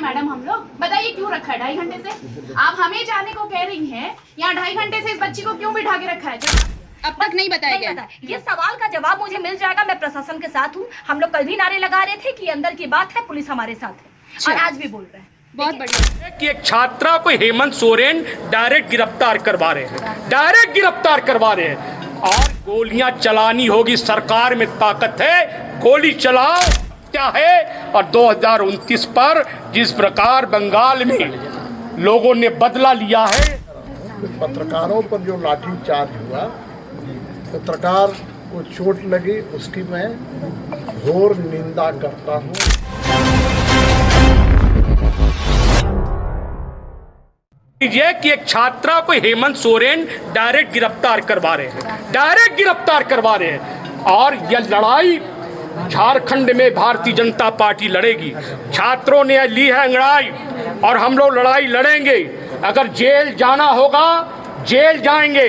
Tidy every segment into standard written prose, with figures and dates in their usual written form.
Madam हम लोग? बताइए क्यों रखा है 2.5 घंटे से? आप हमें जाने को कह रही हैं, यहाँ 2.5 घंटे से इस बच्ची को क्यों बिठा के रखा है? अब तक नहीं बताया गया। ये सवाल का जवाब मुझे मिल जाएगा। मैं प्रशासन के साथ हूँ। हम लोग कल भी नारे लगा रहे थे कि अंदर की बात है, पुलिस हमारे साथ है, और आज भी बोल रहे हैं। बहुत बढ़िया कि एक छात्रा को हेमंत सोरेन डायरेक्ट गिरफ्तार करवा रहे हैं, डायरेक्ट गिरफ्तार करवा रहे हैं, और गोलियां चलानी होगी। सरकार में ताकत है, गोली चलाओ क्या है। और 2029 पर जिस प्रकार बंगाल में लोगों ने बदला लिया है, पत्रकारों पर जो लाठी चार्ज हुआ, पत्रकार को चोट लगी, उसकी मैं घोर निंदा करता हूँ। कि एक छात्रा को हेमंत सोरेन डायरेक्ट गिरफ्तार करवा रहे हैं, डायरेक्ट गिरफ्तार करवा रहे हैं। और यह लड़ाई झारखंड में भारतीय जनता पार्टी लड़ेगी। छात्रों ने ली है अंगड़ाई और हम लोग लड़ाई लड़ेंगे। अगर जेल जाना होगा जेल जाएंगे,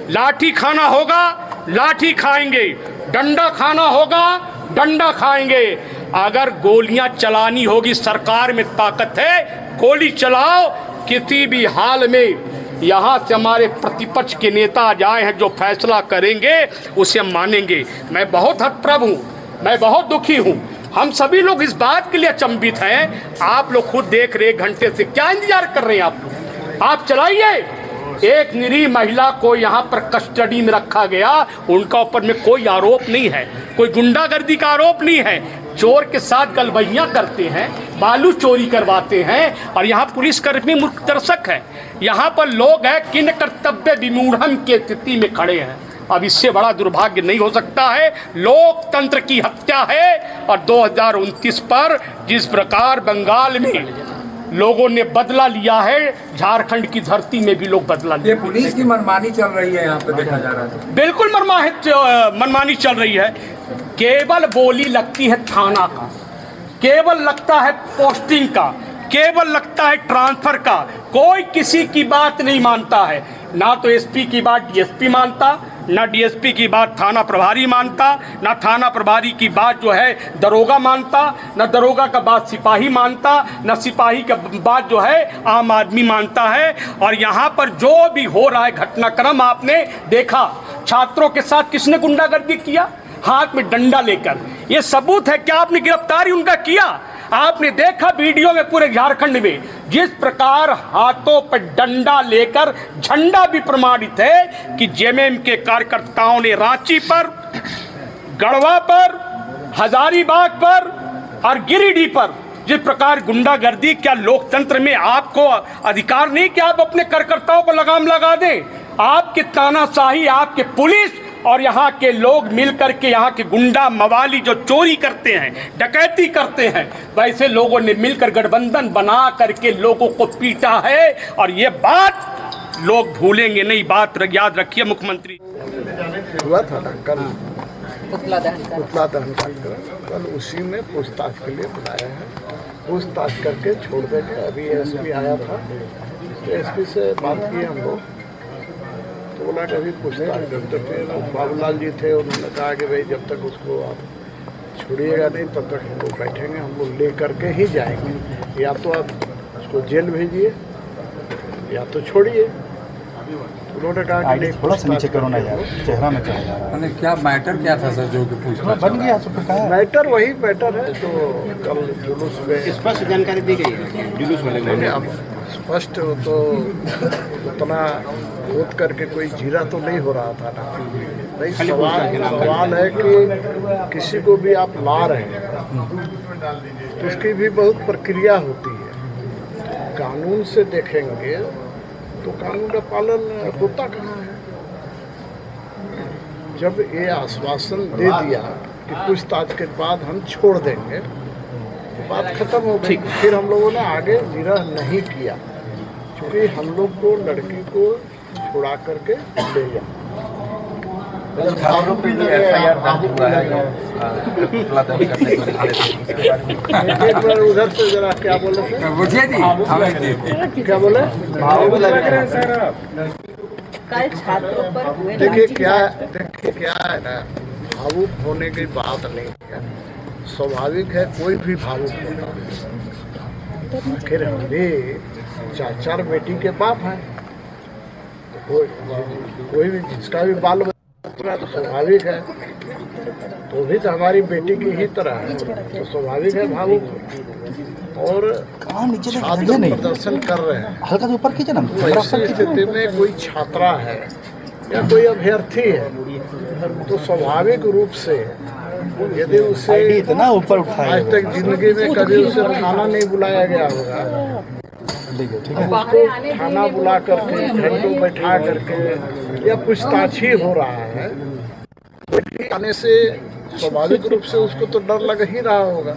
लाठी खाना होगा लाठी खाएंगे, डंडा खाना होगा डंडा खाएंगे। अगर गोलियां चलानी होगी, सरकार में ताकत है, गोली चलाओ किसी भी हाल में। यहाँ से हमारे प्रतिपक्ष के नेता आए हैं, जो फैसला करेंगे उसे हम मानेंगे। मैं बहुत हतप्रभ हूँ, मैं बहुत दुखी हूँ। हम सभी लोग इस बात के लिए अचंभित हैं। आप लोग खुद देख रहे, 1 घंटे से क्या इंतजार कर रहे हैं आप लोग? आप चलाइए। एक निरीह महिला को यहाँ पर कस्टडी में रखा गया, उनका ऊपर में कोई आरोप नहीं है, कोई गुंडागर्दी का आरोप नहीं है। चोर के साथ गलबैयाँ करते हैं, बालू चोरी करवाते हैं, और यहाँ पुलिसकर्मी मूर्ख दर्शक है। यहाँ पर लोग हैं किन कर्तव्य विमूढ़ की स्थिति में खड़े हैं। अब इससे बड़ा दुर्भाग्य नहीं हो सकता है। लोकतंत्र की हत्या है। और 2029 पर जिस प्रकार बंगाल में लोगों ने बदला लिया है, झारखंड की धरती में भी लोग बदला लिया। ये पुलिस की मनमानी चल रही है, यहाँ पे देखा जा रहा है। बिल्कुल मनमानी चल रही है। केवल बोली लगती है थाना का, केवल लगता है पोस्टिंग का, केवल लगता है ट्रांसफर का। कोई किसी की बात नहीं मानता है। ना तो एसपी की बात डीएसपी मानता, ना डीएसपी की बात थाना प्रभारी मानता, ना थाना प्रभारी की बात जो है दरोगा मानता, ना दरोगा का बात सिपाही मानता, ना सिपाही का बात जो है आम आदमी मानता है। और यहाँ पर जो भी हो रहा है घटनाक्रम आपने देखा। छात्रों के साथ किसने गुंडागर्दी किया? हाथ में डंडा लेकर। ये सबूत है। क्या आपने गिरफ्तारी उनका किया? आपने देखा वीडियो में पूरे झारखंड में जिस प्रकार हाथों पर डंडा लेकर झंडा भी प्रमाणित है कि जेएमएम के कार्यकर्ताओं ने रांची पर, गढ़वा पर, हजारीबाग पर और गिरिडीह पर जिस प्रकार गुंडागर्दी। क्या लोकतंत्र में आपको अधिकार नहीं कि आप अपने कार्यकर्ताओं को लगाम लगा दें? आपकी तानाशाही, आपके पुलिस और यहाँ के लोग मिलकर के यहाँ के गुंडा मवाली जो चोरी करते हैं, डकैती करते हैं, वैसे लोगों ने मिलकर गठबंधन बना करके लोगों को पीटा है। और ये बात लोग भूलेंगे नहीं। बात याद रखिए। मुख्यमंत्री हुआ था ना कल पुतला दहन कार्यक्रम, कल उसी में पूछताछ के लिए बुलाया है। पूछताछ करके छोड़ देंगे। अभी एसपी आया था, तो एसपी से बात की हम लोग, तो बोला कि अभी पूछताछ करते थे। बाबूलाल जी थे, उन्होंने कहा कि भाई जब तक उसको आप छोड़िएगा नहीं तब तक हम लोग बैठेंगे, हम लोग ले करके ही जाएंगे। या तो आप उसको जेल भेजिए या तो छोड़िए। उन्होंने कहा कि थोड़ा सा नीचे करो ना यार, चेहरा में चढ़ा जा रहा है। क्या मैटर क्या था सर जो कि पूछताछ बन गया? तो फिर मैटर वही मैटर है जो कल जुलूस में स्पष्ट जानकारी दी गई है जुलूस वाले में। अब स्पष्ट तो उतना खोद करके कोई जीरा तो नहीं हो रहा था ना। नहीं, सवाल है कि किसी को भी आप ला रहे हैं तो उसकी भी बहुत प्रक्रिया होती है। कानून से देखेंगे तो कानून का पालन होता कहाँ है? जब ये आश्वासन दे दिया कि पूछताछ के बाद हम छोड़ देंगे, तो बात खत्म हो गई। फिर हम लोगों ने आगे निरह नहीं किया, क्योंकि हम लोग को लड़की को छुड़ा करके ले जाए। एक बार उधर से जरा क्या बोले थे? क्या बोले? कल छात्रों पर हुए देखिए क्या है ना, भावुक होने की बात नहीं है। स्वाभाविक है कोई भी भावुक होता है, आखिर हम भी 4 बेटी के बाप हैं। कोई भी जिसका भी बाल बच्चा तो स्वाभाविक है, तो भी तो हमारी बेटी की ही तरह है, तो स्वाभाविक है भावुक। और छात्र प्रदर्शन कर रहे हैं, हल्का से ऊपर खींचे ना। तो ऐसी स्थिति में कोई छात्रा है या कोई अभ्यर्थी है तो स्वाभाविक रूप से यदि उसे इतना ऊपर उठाया आज तक जिंदगी में कभी उसे थाना नहीं बुलाया गया होगा, उसको थाना बुला करके घंटों बैठा करके या पूछताछ ही हो रहा है, आने से स्वाभाविक रूप से उसको तो डर लग ही रहा होगा।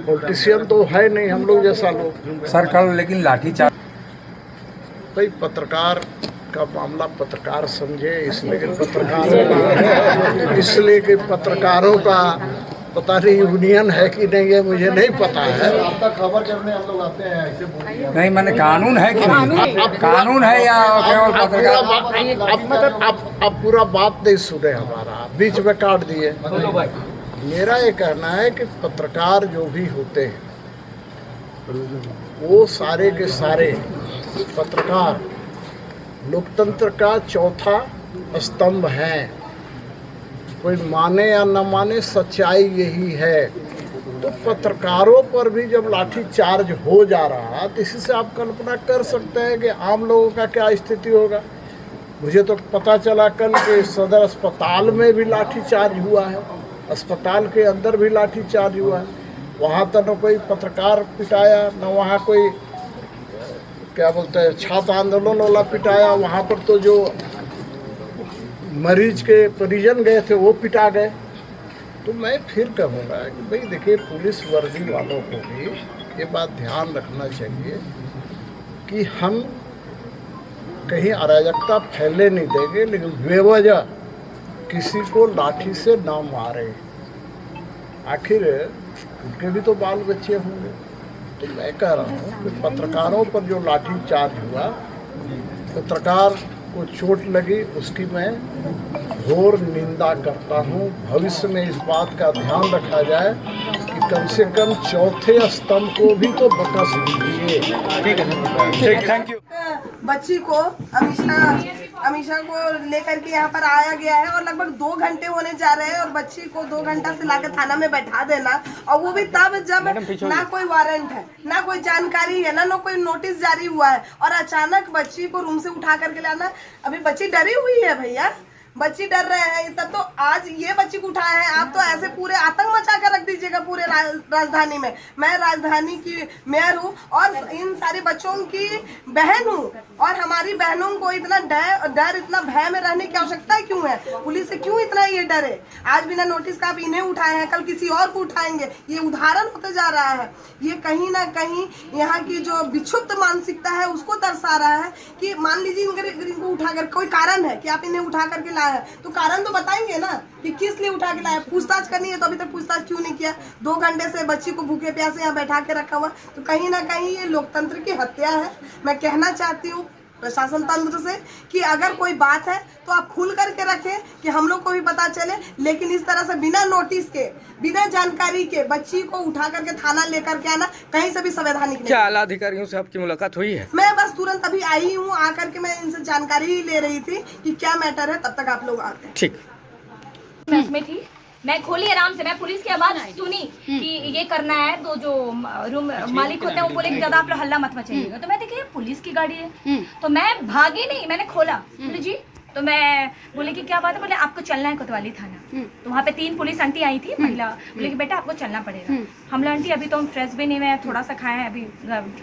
पॉलिटिशियन तो है नहीं हम लोग जैसा लोग। सर कल लेकिन लाठीचार्ज भाई पत्रकार का मामला पत्रकार समझे, इसलिए कि पत्रकारों का पता नहीं यूनियन है कि नहीं है मुझे नहीं पता है। आपका खबर करने हम लोग आते हैं ऐसे बोलिए। नहीं मैंने कानून है कि नहीं, कानून है या केवल पत्रकार? आप पूरा बात नहीं सुने, हमारा बीच में काट दिए। मेरा ये कहना है कि पत्रकार जो भी होते हैं वो सारे के सारे पत्रकार लोकतंत्र का चौथा स्तंभ है। कोई माने या न माने सच्चाई यही है। तो पत्रकारों पर भी जब लाठी चार्ज हो जा रहा है तो इसी से आप कल्पना कर सकते हैं कि आम लोगों का क्या स्थिति होगा। मुझे तो पता चला कल के सदर अस्पताल में भी लाठी चार्ज हुआ है, अस्पताल के अंदर भी लाठी चार्ज हुआ है। वहाँ तो न कोई पत्रकार पिटाया, न वहाँ कोई क्या बोलते हैं छात्र आंदोलन वाला पिटाया। वहाँ पर तो जो मरीज के परिजन गए थे वो पिटा गए। तो मैं फिर कहूँगा कि भाई देखिए, पुलिस वर्दी वालों को भी ये बात ध्यान रखना चाहिए कि हम कहीं अराजकता फैलने नहीं देंगे, लेकिन बेवजह किसी को लाठी से ना मारे। आखिर उनके भी तो बाल बच्चे होंगे। तो मैं कह रहा हूँ कि पत्रकारों पर जो लाठी चार्ज हुआ, पत्रकार को चोट लगी, उसकी मैं घोर निंदा करता हूँ। भविष्य में इस बात का ध्यान रखा जाए कि कम से कम चौथे स्तंभ को भी तो बकस दीजिए। ठीक, थैंक यू। बच्ची को अमीशा को लेकर के यहाँ पर आया गया है और लगभग 2 घंटे होने जा रहे हैं और बच्ची को 2 घंटा से लाकर थाना में बैठा देना, और वो भी तब जब ना कोई वारंट है, ना कोई जानकारी है, ना कोई नोटिस जारी हुआ है, और अचानक बच्ची को रूम से उठा करके लाना। अभी बच्ची डरी हुई है भैया, बच्ची डर रहे हैं। तब तो आज ये बच्ची को उठाए हैं, आप तो ऐसे पूरे आतंक मचा कर रख दीजिएगा पूरे राजधानी में। मैं राजधानी की मेयर हूँ और इन सारे बच्चों की बहन हूँ, और हमारी बहनों को इतना डर इतना भय में रहने की आवश्यकता क्यों है? पुलिस से क्यों इतना ये डर है? आज बिना नोटिस का आप इन्हें उठाए हैं, कल किसी और को उठाएंगे। ये उदाहरण होते जा रहा है। ये कहीं ना कहीं यहाँ की जो विक्षुब्ध मानसिकता है उसको दर्शा रहा है कि मान लीजिए इनको उठाकर कोई कारण है कि आप इन्हें उठा करके लाए हैं, तो कारण तो बताएंगे ना कि किस लिए उठा के लाया। पूछताछ करनी है तो अभी तक पूछताछ क्यों नहीं किया? 2 घंटे से बच्ची को भूखे प्यासे यहाँ बैठा के रखा हुआ। तो कहीं ना कहीं ये लोकतंत्र की हत्या है। मैं कहना चाहती हूँ प्रशासन तंत्र से कि अगर कोई बात है तो आप खुल करके रखें कि हम लोग को भी पता चले, लेकिन इस तरह से बिना नोटिस के, बिना जानकारी के बच्ची को उठा करके थाना लेकर के आना कहीं से भी संवैधानिक नहीं। क्या आला अधिकारियों से आपकी मुलाकात हुई है? मैं बस तुरंत अभी आई हूँ, आकर के मैं इनसे जानकारी ही ले रही थी कि क्या मैटर है। तब तक आप लोग आते हैं। ठीक। मैं इसमें थी, मैं खोली आराम से, मैं पुलिस की आवाज सुनी कि ये करना है, तो जो रूम मालिक होते हैं वो बोले कि ज्यादा आप लोग हल्ला मत मचाइएगा। तो मैं देखिए पुलिस की गाड़ी है, तो मैं भागी नहीं, मैंने खोला। बोले जी, तो मैं बोले कि क्या बात है? बोले आपको चलना है कोतवाली थाना। तो वहाँ पे 3 पुलिस आंटी आई थी, महिला। बोले कि बेटा आपको चलना पड़ेगा। हम लोग आंटी अभी तो हम फ्रेश भी नहीं हुए, थोड़ा सा खाए हैं, अभी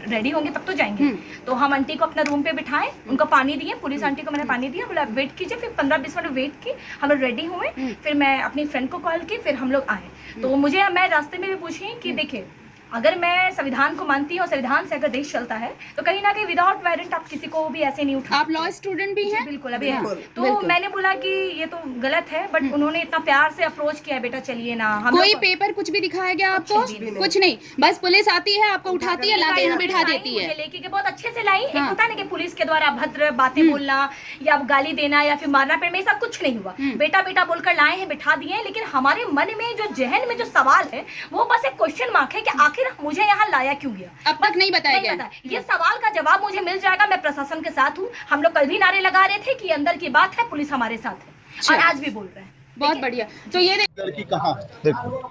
रेडी होंगे तब तो जाएंगे। तो हम आंटी को अपना रूम पे बिठाए, उनको पानी दिए, पुलिस आंटी को मैंने पानी दिया, बोला वेट कीजिए। फिर 15-20 मिनट वेट की, हम लोग रेडी हुए। फिर मैं अपनी फ्रेंड को कॉल की, फिर हम लोग आए। तो मैं रास्ते में भी पूछी कि देखिए, अगर मैं संविधान को मानती हूँ और संविधान से अगर देश चलता है तो कहीं ना कहीं विदाउट वारंट आप किसी को भी ऐसे नहीं उठा। आप लॉ स्टूडेंट भी हैं? बिल्कुल, अभी है। तो मैंने बोला कि ये तो गलत है, बट उन्होंने इतना प्यार से अप्रोच किया, बेटा चलिए ना। कोई पेपर कुछ भी दिखाया गया आपको? कुछ नहीं, बस पुलिस आती है, आपको उठाती है, लाके यहाँ बिठा देती है। लेके के बहुत अच्छे से लाई। एक होता है ना कि पुलिस के द्वारा अभद्र बातें बोलना या गाली देना या फिर मारना, पर मेरे साथ कुछ नहीं हुआ। बेटा बेटा बोलकर लाए हैं, बिठा दिए। लेकिन हमारे मन में जो जहन में जो सवाल है वो बस एक क्वेश्चन मार्क है कि आखिर आखिर मुझे यहाँ लाया क्यों गया, अब तक नहीं बताया गया। ये सवाल का जवाब मुझे मिल जाएगा। मैं प्रशासन के साथ हूँ। हम लोग कल भी नारे लगा रहे थे कि अंदर की बात है, पुलिस हमारे साथ है, और आज भी बोल रहे हैं। बहुत बढ़िया। तो ये लड़की कहाँ है? देखो,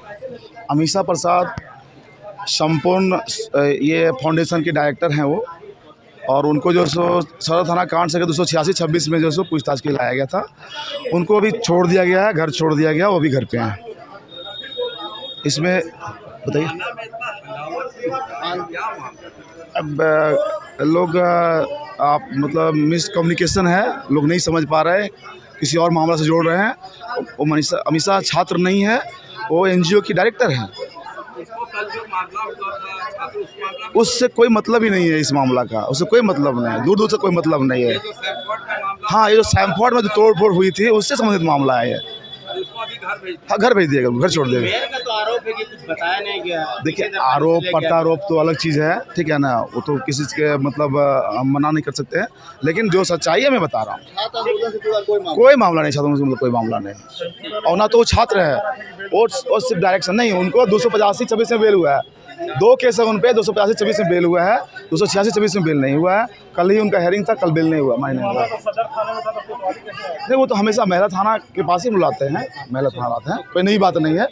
अमीषा प्रसाद संपूर्ण ये फाउंडेशन के डायरेक्टर हैं वो, और उनको जो सो सदर थाना कांड से 286-26 में जो सो पूछताछ के लाया गया था, उनको भी छोड़ दिया गया है, घर छोड़ दिया गया, वो भी घर पे हैं। इसमें बताइए, अब लोग आप मतलब मिसकम्युनिकेशन है, लोग नहीं समझ पा रहे, किसी और मामला से जोड़ रहे हैं। वो अमीषा छात्र नहीं है, वो एनजीओ की डायरेक्टर है। उससे कोई मतलब ही नहीं है इस मामला का, उससे कोई मतलब नहीं है, दूर दूर से कोई मतलब नहीं है। हाँ, ये जो सैमफोर्ड में जो तोड़ फोड़ हुई थी उससे संबंधित मामला है ये। हाँ, घर भेज दिएगा, घर छोड़ देगा। तो आरोप है कि कुछ बताया नहीं गया। देखिए, आरोप प्रत्यारोप तो अलग चीज़ है, ठीक है ना, वो तो किसी के मतलब हम मना नहीं कर सकते हैं, लेकिन जो सच्चाई है मैं बता रहा हूँ। कोई मामला नहीं, छात्रों से मतलब कोई मामला नहीं। और ना तो वो छात्र है, और सिर्फ डायरेक्शन नहीं, उनको 285-26 में बेल हुआ है। 2 केस है उन पे, 285-26 में बेल हुआ है, 286-26 में बेल नहीं हुआ है। कल ही उनका हेयरिंग था, कल बेल नहीं हुआ, मायने हुआ नहीं। वो तो हमेशा महिला थाना के पास ही बुलाते हैं, महिला थाना आते हैं, कोई नई बात नहीं है।